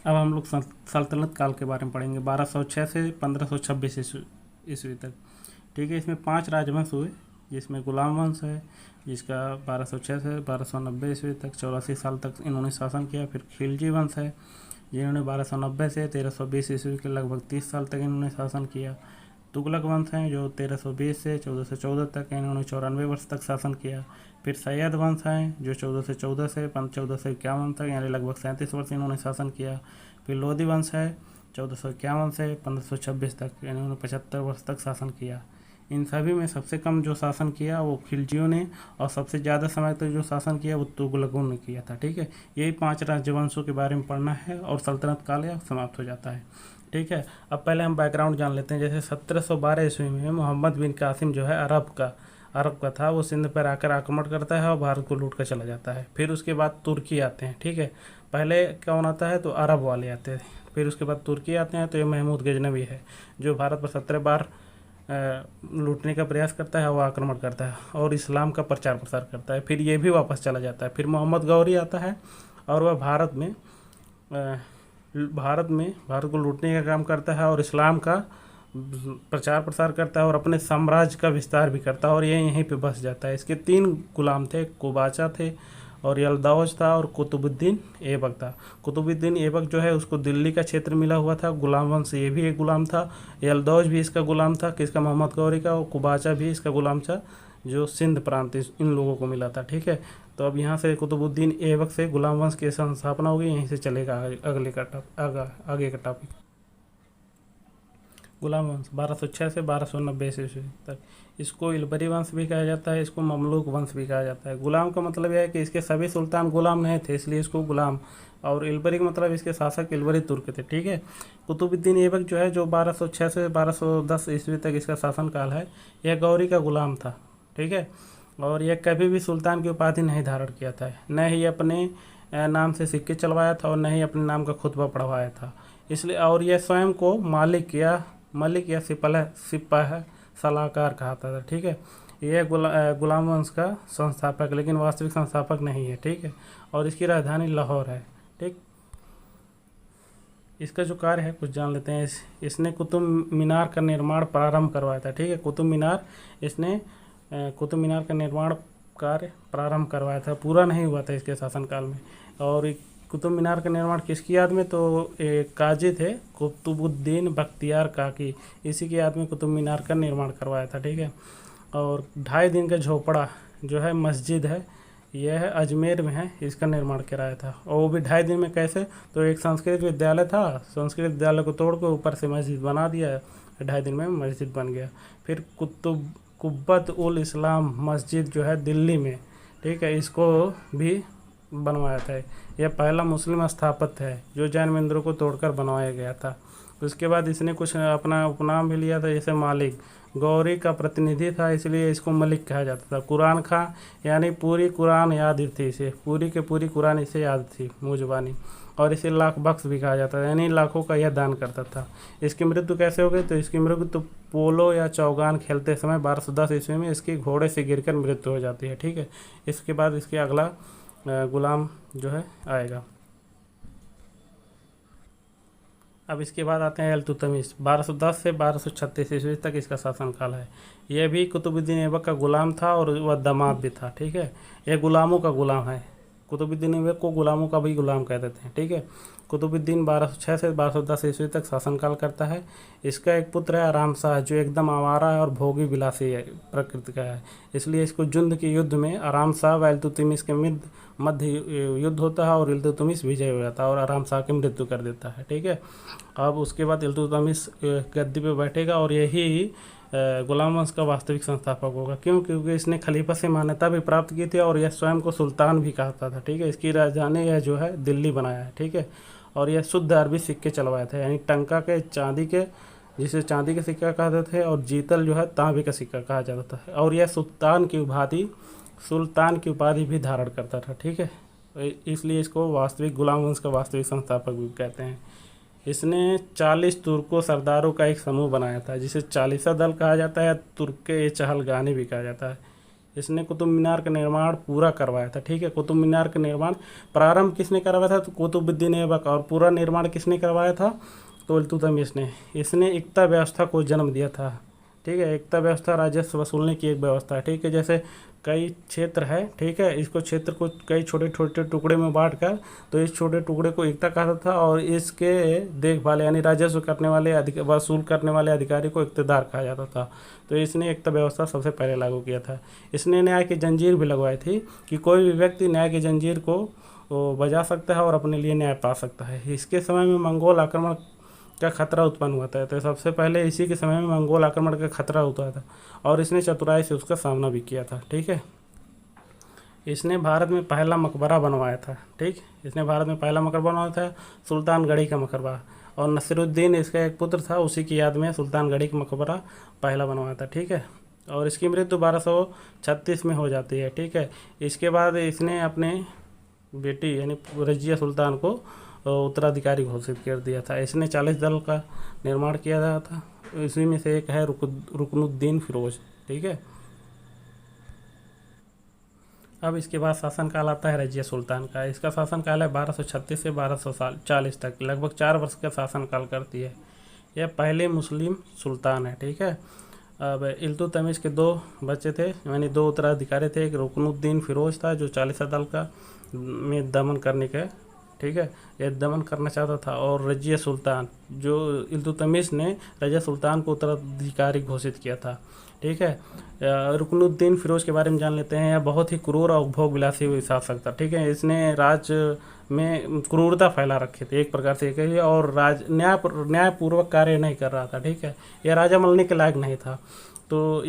अब हम लोग सल्तनत काल के बारे में पढ़ेंगे, 1206 से 1526 ईस्वी तक। ठीक है, इसमें 5 राजवंश हुए, जिसमें गुलाम वंश है, जिसका 1206 से 1290 ईस्वी तक 84 साल तक इन्होंने शासन किया। फिर खिलजी वंश है, जिन्होंने 1290 से 1320 ईस्वी के लगभग 30 साल तक इन्होंने शासन किया। तुगलक वंश हैं, जो 1320 से 1414 तक इन्होंने 94 वर्ष तक शासन किया। फिर सैयद वंश हैं, जो 1414 से 1451 तक यानी लगभग 37 वर्ष इन्होंने शासन किया। फिर लोधी वंश है, 1451 से 1526 तक यानी उन्होंने 75 वर्ष तक शासन किया। इन सभी में सबसे कम जो शासन किया वो खिलजियों ने, और सबसे ज़्यादा समय तक जो शासन किया वो तुगलकों ने किया था। ठीक है, यही 5 राजवंशों के बारे में पढ़ना है और सल्तनत काल यह समाप्त हो जाता है। ठीक है, अब पहले हम बैकग्राउंड जान लेते हैं। जैसे 1712 ईस्वी में मोहम्मद बिन कासिम जो है अरब का था, वो सिंध पर आकर आक्रमण करता है और भारत को लूट कर चला जाता है। फिर उसके बाद तुर्की आते हैं। ठीक है, पहले कौन आता है तो अरब वाले आते हैं, फिर उसके बाद तुर्की आते हैं, तो ये महमूद गजनवी है, जो भारत पर 17 बार लूटने का प्रयास करता है, वो आक्रमण करता है और इस्लाम का प्रचार प्रसार करता है। फिर ये भी वापस चला जाता है। फिर मोहम्मद गौरी आता है और वह भारत को लूटने का काम करता है और इस्लाम का प्रचार प्रसार करता है और अपने साम्राज्य का विस्तार भी करता है, और ये यहीं पे बस जाता है। इसके 3 गुलाम थे, कुबाचा थे और यलदौज था और कुतुबुद्दीन ऐबक था। कुतुबुद्दीन ऐबक जो है उसको दिल्ली का क्षेत्र मिला हुआ था। गुलाम वंश ये भी एक गुलाम था। यलदौज भी इसका गुलाम था, किसका, मोहम्मद गौरी का। और कुबाचा भी इसका गुलाम था, जो सिंध प्रांत इन लोगों को मिला था। ठीक है, तो अब यहाँ से कुतुबुद्दीन ऐबक से गुलाम वंश की स्थापना होगी। यहीं से चलेगा आगे का टॉपिक। गुलाम वंश 1206 से 1290 ईस्वी तक। इसको इलबरी वंश भी कहा जाता है, इसको ममलूक वंश भी कहा जाता है। गुलाम का मतलब यह है कि इसके सभी सुल्तान गुलाम नहीं थे, इसलिए इसको गुलाम, और इलबरी का मतलब इसके शासक इलबरी तुर्क थे। ठीक है, कुतुबुद्दीन ऐबक जो है, जो 1206 से 1210 ईस्वी तक इसका शासनकाल है, यह गौरी का गुलाम था। ठीक है, और यह कभी भी सुल्तान की उपाधि नहीं धारण किया था, न ही अपने नाम से सिक्के चलवाया था और न ही अपने नाम का खुतबा पढ़वाया था। इसलिए, और यह स्वयं को मलिक या सिपाह सलाहकार कहता था। ठीक है, यह गुलाम वंश का संस्थापक, लेकिन वास्तविक संस्थापक नहीं है। ठीक है, और इसकी राजधानी लाहौर है। ठीक, इसका जो कार्य है कुछ जान लेते हैं। इसने कुतुब मीनार का निर्माण प्रारंभ करवाया था। ठीक है, इसने कुतुब मीनार का निर्माण कार्य प्रारंभ करवाया था, पूरा नहीं हुआ था इसके शासनकाल में। और कुतुब मीनार का निर्माण किसकी याद में, तो एक काजी थे, कुतुबुद्दीन बख्तियार काकी, इसी की याद में कुतुब मीनार का निर्माण करवाया था। ठीक है, और 2.5 दिन का झोपड़ा जो है मस्जिद है, यह अजमेर में है, इसका निर्माण कराया था। और वो भी 2.5 दिन में कैसे, तो एक संस्कृत विद्यालय था, संस्कृत विद्यालय को तोड़ कर ऊपर से मस्जिद बना दिया, 2.5 दिन में मस्जिद बन गया। फिर कुब्बत उल इस्लाम मस्जिद जो है दिल्ली में, ठीक है, इसको भी बनवाया था। यह पहला मुस्लिम स्थापत्य है जो जैन मंदिरों को तोड़कर बनवाया गया था। उसके बाद इसने कुछ अपना उपनाम भी लिया था, जैसे मालिक, गौरी का प्रतिनिधि था इसलिए इसको मलिक कहा जाता था। कुरान खां, यानी पूरी कुरान याद थी इसे, पूरी के पूरी कुरान इसे याद थी मुँह जुबानी, और इसे लाख बख्श भी कहा जाता था, यानी लाखों का यह दान करता था। इसकी मृत्यु कैसे हो गई, तो इसकी मृत्यु पोलो या चौगान खेलते समय 1210 ईस्वी में इसकी घोड़े से गिरकर मृत्यु हो जाती है। ठीक है, इसके बाद इसके अगला गुलाम जो है आएगा। अब इसके बाद आते हैं इल्तुतमिश, 1210 से 1236 ईस्वी तक इसका शासनकाल है। यह भी कुतुबुद्दीन ऐबक का गुलाम था और वह दामाद भी था। ठीक है, यह गुलामों का गुलाम है, कुतुबुद्दीन ऐबक को गुलामों का भी गुलाम कह देते हैं। ठीक है, कुतुबुद्दीन 1206 से 1210 ईस्वी तक शासनकाल करता है। इसका एक पुत्र है आराम शाह, जो एकदम आवारा है और भोगी विलासी है, प्रकृति का है, इसलिए इसको जुंद के युद्ध में आराम शाह व इल्तुतमिश के मध्य युद्ध होता है और इल्तुतमिश विजय हो जाता है और आराम शाह की मृत्यु कर देता है। ठीक है, अब उसके बाद इल्तुतमिश गद्दी पे बैठेगा और यही गुलाम वंश का वास्तविक संस्थापक होगा। क्यों, क्योंकि इसने खलीफा से मान्यता भी प्राप्त की थी और यह स्वयं को सुल्तान भी कहता था। ठीक है, इसकी राजधानी यह जो है दिल्ली बनाया है। ठीक है, और यह शुद्ध अरबी सिक्के चलवाए थे, यानी टंका के चांदी के, जिसे चांदी का सिक्का कहते थे, और जीतल जो है तांबे का सिक्का कहा जाता था। और यह सुल्तान की उपाधि भी धारण करता था। ठीक है, इसलिए इसको वास्तविक गुलाम वंश का वास्तविक संस्थापक भी कहते हैं। इसने 40 तुर्कों सरदारों का एक समूह बनाया था, जिसे 40 दल कहा जाता है, तुर्क के चहलगानी भी कहा जाता है। इसने कुतुब मीनार का निर्माण पूरा करवाया था। ठीक है, कुतुब मीनार का निर्माण प्रारंभ किसने करवाया था? तो कुतुबुद्दीन ऐबक। और पूरा निर्माण किसने करवाया था? तो इल्तुतमिश ने। इसने एकता व्यवस्था को जन्म दिया था। ठीक है, एकता व्यवस्था राजस्व वसूलने की एक व्यवस्था है। ठीक है, जैसे कई क्षेत्र है, ठीक है, इसको क्षेत्र को कई छोटे छोटे टुकड़े में बांट कर, तो इस छोटे टुकड़े को एकता कहा था, और इसके देखभाल यानी राजस्व करने वाले वसूल करने वाले अधिकारी को इक्तदार कहा जाता था। तो इसने एकता व्यवस्था सबसे पहले लागू किया था। इसने न्याय की जंजीर भी लगवाई थी कि कोई भी व्यक्ति न्याय की जंजीर को बजा सकता है और अपने लिए न्याय पा सकता है। इसके समय में मंगोल आक्रमण का खतरा उत्पन्न हुआ था। तो सबसे पहले इसी के समय में मंगोल आक्रमण का खतरा होता था, और इसने चतुराई से उसका सामना भी किया था। ठीक है, इसने भारत में पहला मकबरा बनवाया था। ठीक, इसने भारत में पहला मकबरा बनवाया था, सुल्तानगढ़ी का मकबरा। और नसीरुद्दीन इसका एक पुत्र था, उसी की याद में सुल्तानगढ़ी का मकबरा पहला बनवाया था। ठीक है, और इसकी मृत्यु 1236 में हो जाती है। ठीक है, इसके बाद इसने अपने बेटी यानी रजिया सुल्तान को उत्तराधिकारी घोषित कर दिया था। इसने 40 दल का निर्माण किया गया था, इसी में से एक है रुकनुद्दीन फिरोज। ठीक है, अब इसके बाद शासनकाल आता है रजिया सुल्तान का। इसका शासनकाल है 1236 से 1240 तक, लगभग 4 वर्ष का शासनकाल करती है। यह पहले मुस्लिम सुल्तान है। ठीक है, अब इल्तुतमिश के 2 बच्चे थे, यानी 2 उत्तराधिकारी थे। एक रुकनुद्दीन फिरोज था जो 40 दल का में दमन करने का, ठीक है, यह दमन करना चाहता था। और रजिया सुल्तान, जो इल्तुतमिश ने रजिया सुल्तान को उत्तराधिकारी घोषित किया था। ठीक है, रुकनुद्दीन फिरोज के बारे में जान लेते हैं। यह बहुत ही क्रूर और उपभोग विलासी शासक था। ठीक है, इसने राज्य में क्रूरता फैला रखे थे एक प्रकार से कहिए, और न्यायपूर्वक कार्य नहीं कर रहा था। ठीक है, यह राजा बनने के लायक नहीं था। तो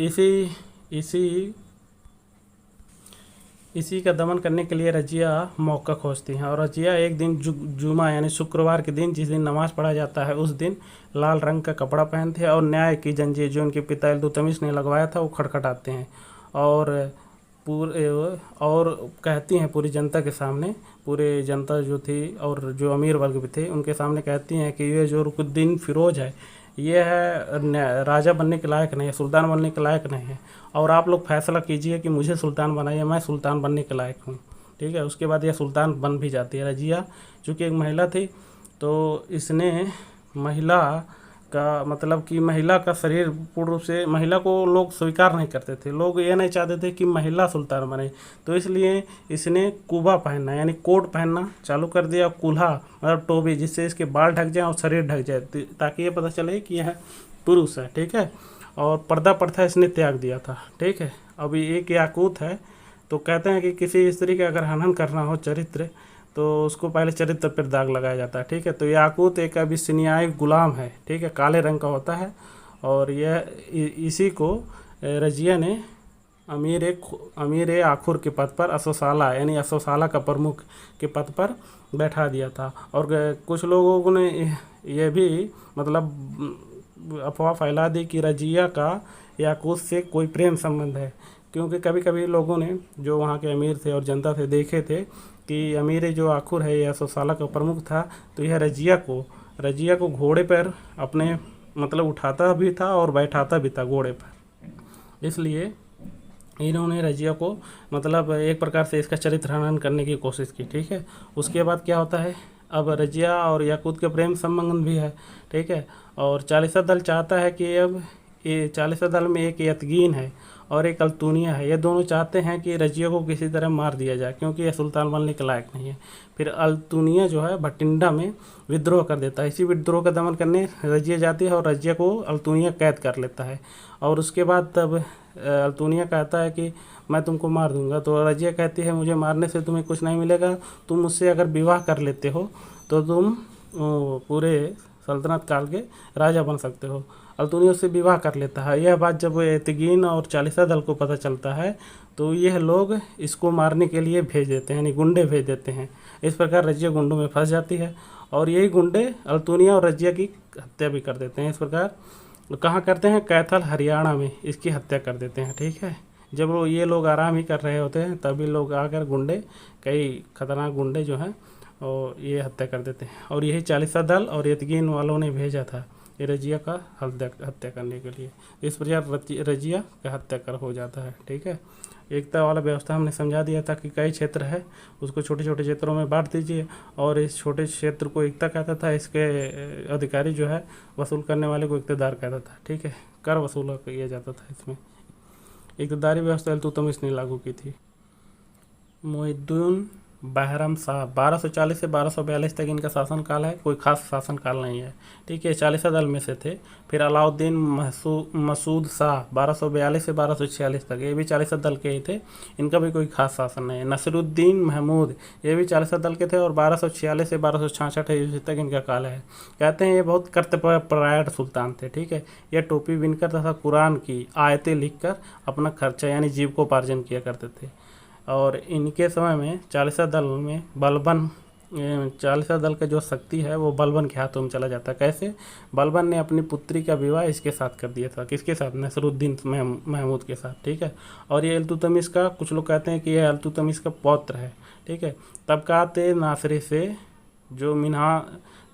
इसी का दमन करने के लिए रजिया मौका खोजती हैं। और रजिया एक दिन जुमा यानी शुक्रवार के दिन, जिस दिन नमाज पढ़ा जाता है, उस दिन लाल रंग का कपड़ा पहनते हैं और न्याय की जंजीर जो उनके पिता इल्तुतमिश ने लगवाया था वो खटखटाते हैं, और कहती हैं पूरी जनता के सामने, पूरे जनता जो थी और जो अमीर वर्ग भी थे उनके सामने कहती हैं कि ये जो रुकनुद्दीन फिरोज है ये है राजा बनने के लायक नहीं है, सुल्तान बनने के लायक नहीं है, और आप लोग फैसला कीजिए कि मुझे सुल्तान बनाइए, मैं सुल्तान बनने के लायक हूँ। ठीक है, उसके बाद यह सुल्तान बन भी जाती है। रजिया चूँकि एक महिला थी, तो इसने महिला का मतलब कि महिला का शरीर पूर्ण रूप से, महिला को लोग स्वीकार नहीं करते थे, लोग ये नहीं चाहते थे कि महिला सुल्तान बने, तो इसलिए इसने कुबा पहनना यानी कोट पहनना चालू कर दिया, कुल्हा मतलब टोपी, जिससे इसके बाल ढक जाए और शरीर ढक जाए, ताकि ये पता चले कि यह पुरुष है। ठीक है, और पर्दा प्रथा इसने त्याग दिया था। ठीक है, अभी एक याकूत है, तो कहते हैं कि किसी स्त्री का अगर हनन करना हो चरित्र, तो उसको पहले चरित्र पर दाग लगाया जाता है। ठीक है, तो याकूत एक अबिसिनियाई गुलाम है। ठीक है, काले रंग का होता है, और यह इसी को रजिया ने अमीर आखुर के पद पर, असोसाला यानी असोसाला का प्रमुख के पद पर बैठा दिया था। और कुछ लोगों ने यह भी मतलब अफवाह फैला दी कि रजिया का याकूत से कोई प्रेम संबंध है, क्योंकि कभी कभी लोगों ने जो वहाँ के अमीर थे और जनता थे देखे थे कि अमीर जो आखुर है यह असोसाला का प्रमुख था, तो यह रजिया को घोड़े पर अपने मतलब उठाता भी था और बैठाता भी था घोड़े पर, इसलिए इन्होंने रजिया को मतलब एक प्रकार से इसका चरित्र हनन करने की कोशिश की। ठीक है, उसके बाद क्या होता है, अब रजिया और याकूत के प्रेम संबंध भी है। ठीक है, और 40 दल चाहता है कि अब ये 40 दल में एक यतगीन है और एक अल्तुनिया है, ये दोनों चाहते हैं कि रजिया को किसी तरह मार दिया जाए, क्योंकि यह सुल्तान बनने के लायक नहीं है। फिर अल्तुनिया जो है भटिंडा में विद्रोह कर देता है। इसी विद्रोह का दमन करने रजिया जाती है और रजिया को अल्तुनिया कैद कर लेता है, और उसके बाद तब अल्तुनिया कहता है कि मैं तुमको मार दूंगा, तो रजिया कहती है मुझे मारने से तुम्हें कुछ नहीं मिलेगा, तुम मुझसे अगर विवाह कर लेते हो तो तुम पूरे सल्तनत काल के राजा बन सकते हो। अल्तुनिया उससे विवाह कर लेता है। यह बात जब एतगीन और 40 दल को पता चलता है, तो यह लोग इसको मारने के लिए भेज देते हैं, यानी गुंडे भेज देते हैं। इस प्रकार रजिया गुंडों में फंस जाती है, और यही गुंडे अल्तुनिया और रजिया की हत्या भी कर देते हैं। इस प्रकार कहाँ करते हैं, कैथल हरियाणा में इसकी हत्या कर देते हैं। ठीक है, जब वो ये लोग आराम ही कर रहे होते हैं तभी लोग आकर गुंडे, कई खतरनाक गुंडे जो हैं और ये हत्या कर देते हैं, और यही 40 दल और यतगीन वालों ने भेजा था ये रजिया का हत्या करने के लिए। इस प्रकार रजिया का हत्या कर हो जाता है। ठीक है, एकता वाला व्यवस्था हमने समझा दिया था कि कई क्षेत्र है उसको छोटे छोटे क्षेत्रों में बांट दीजिए, और इस छोटे क्षेत्र को एकता कहता था। इसके अधिकारी जो है वसूल करने वाले को इक्तदार कहता था। ठीक है, कर वसूल किया जाता था। इसमें इक्तदारी व्यवस्था इल्तुतमिश ने लागू की थी। मुइज़्ज़ुद्दीन बहरम शाह 1240 से 1242 तक इनका शासनकाल है, कोई खास शासनकाल नहीं है। ठीक है, 40 दल में से थे। फिर अलाउद्दीन मसूद शाह 1242 से 1246 तक, ये भी 40 दल के ही थे, इनका भी कोई खास शासन नहीं है। नसरुद्दीन महमूद, ये भी 40 दल के थे और 1246 से 1266 ईस्वी तक इनका काल है। कहते हैं ये बहुत कर्तव्यपरायण सुल्तान थे। ठीक है, यह टोपी बिनकर तथा कुरान की आयतें लिखकर अपना खर्चा यानी जीविकोपार्जन किया करते थे। और इनके समय में 40 दल में बलबन 40 दल का जो शक्ति है वो बलबन के हाथों में चला जाता है। कैसे? बलबन ने अपनी पुत्री का विवाह इसके साथ कर दिया था। किसके साथ? नसरुद्दीन महमूद के साथ। ठीक है, और ये इल्तुतमिश का, कुछ लोग कहते हैं कि यह इल्तुतमिश का पौत्र है। ठीक है, तबकात-ए-नासिरी से जो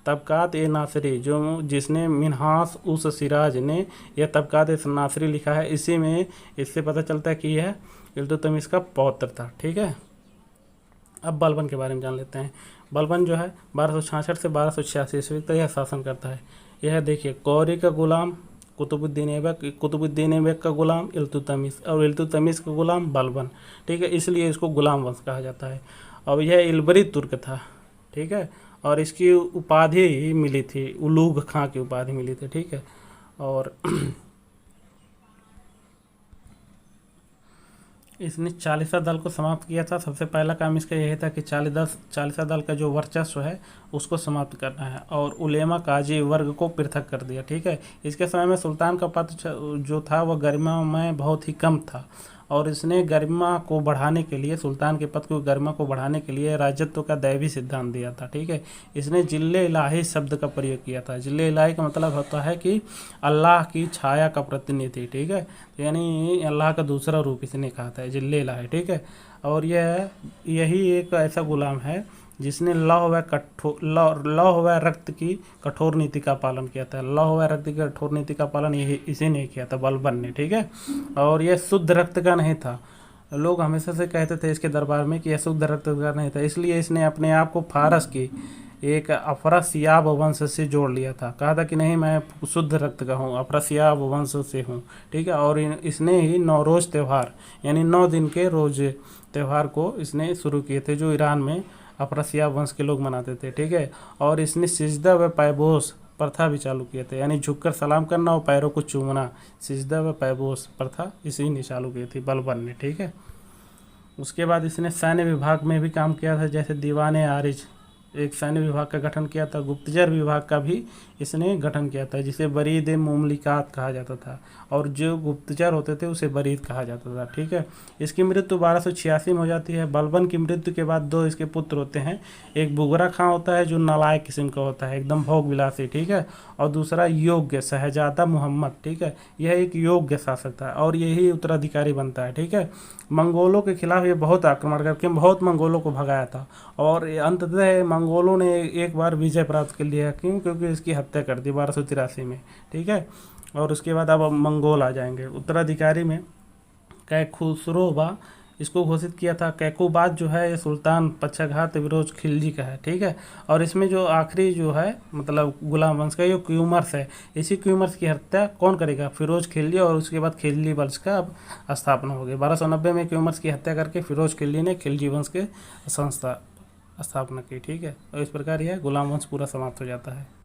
तबकात-ए-नासिरी जो जिसने मिन्हास उस सिराज ने यह तबकात-ए-नासिरी लिखा है, इसी में इससे पता चलता है कि यह इल्तुतमिश का पौत्र था। ठीक है, अब बलबन के बारे में जान लेते हैं। बलबन जो है 1266 से 1286 ईस्वी तक यह शासन करता है। यह देखिए, कौरी का गुलाम कुतुबुद्दीन ऐबक का गुलाम इल्तुतमिश, और इल्तुतमिश का गुलाम बलबन। ठीक है, इसलिए इसको गुलाम वंश कहा जाता है। अब यह इल्बरी तुर्क था। ठीक है, और इसकी उपाधि मिली थी, उलूग खां की उपाधि मिली थी। ठीक है, और इसने 40 दल को समाप्त किया था। सबसे पहला काम इसका यही था कि 40 दल का जो वर्चस्व है उसको समाप्त करना है, और उलेमा काजी वर्ग को पृथक कर दिया। ठीक है, इसके समय में सुल्तान का पद जो था वह गरिमा में बहुत ही कम था, और इसने गरिमा को बढ़ाने के लिए, सुल्तान के पद को गरिमा को बढ़ाने के लिए राजत्व का दैवी सिद्धांत दिया था। ठीक है, इसने जिल्ले इलाही शब्द का प्रयोग किया था। जिल्ले इलाही का मतलब होता है कि अल्लाह की छाया का प्रतिनिधि। ठीक है, यानी अल्लाह का दूसरा रूप इसने कहा था, जिल्ले इलाही। ठीक है, और यही एक ऐसा गुलाम है जिसने लौह व रक्त की कठोर नीति का पालन किया था। लौह व रक्त की कठोर नीति का पालन यही इसी ने किया था, बलबन ने। ठीक है, और यह शुद्ध रक्त का नहीं था। लोग हमेशा से कहते थे इसके दरबार में कि यह शुद्ध रक्त का नहीं था, इसलिए इसने अपने आप को फारस की एक अफरासियाब वंश से जोड़ लिया था। कहा था कि नहीं, मैं शुद्ध रक्त का हूँ, अफरासियाब वंश से हूँ। ठीक है, और इसने ही नौरोज़ त्यौहार यानी 9 दिन के रोज़ त्यौहार को इसने शुरू किए थे, जो ईरान में अफरासियाब वंश के लोग मनाते थे। ठीक है, और इसने सिजदा व पैबोस प्रथा भी चालू किए थे, यानी झुककर सलाम करना और पैरों को चूमना। सिजदा व पैबोस प्रथा इसी ने चालू की थी, बलबन ने। ठीक है, उसके बाद इसने सैन्य विभाग में भी काम किया था, जैसे दीवाने आरिज एक सैन्य विभाग का गठन किया था। गुप्तचर विभाग का भी इसने गठन किया था, जिसे बरीद मुमलिकात कहा जाता था, और जो गुप्तचर होते थे उसे बरीद कहा जाता था। ठीक है, इसकी मृत्यु 1286 में हो जाती है। बलबन की मृत्यु के बाद 2 इसके पुत्र होते हैं। एक बुगरा खां होता है जो नालायक किस्म का होता है, एकदम भोग विलासी। ठीक है, और दूसरा योग्य शहजादा मोहम्मद। ठीक है, यह एक योग्य शासक था और यही उत्तराधिकारी बनता है। ठीक है, मंगोलों के खिलाफ ये बहुत आक्रमण करके बहुत मंगोलों को भगाया था, और अंततः मंगोलों ने एक बार विजय प्राप्त कर लिया। क्यों? क्योंकि इसकी हत्या कर दी 1283 में। ठीक है, और उसके बाद अब मंगोल आ जाएंगे। उत्तराधिकारी में कैखुसरोवा इसको घोषित किया था। कैकुबाद जो है ये सुल्तान पक्षघात फिरोज खिलजी का है। ठीक है, और इसमें जो आखिरी जो है मतलब गुलाम वंश का ये क्यूमर्स है। इसी क्यूमर्स की हत्या कौन करेगा? फिरोज खिलजी, और उसके बाद खिलजी वंश का अब स्थापना हो गई। 1290 में क्यूमर्स की हत्या करके फिरोज खिलजी ने खिलजी वंश के स्थापना की। ठीक है, और इस प्रकार यह गुलाम वंश पूरा समाप्त हो जाता है।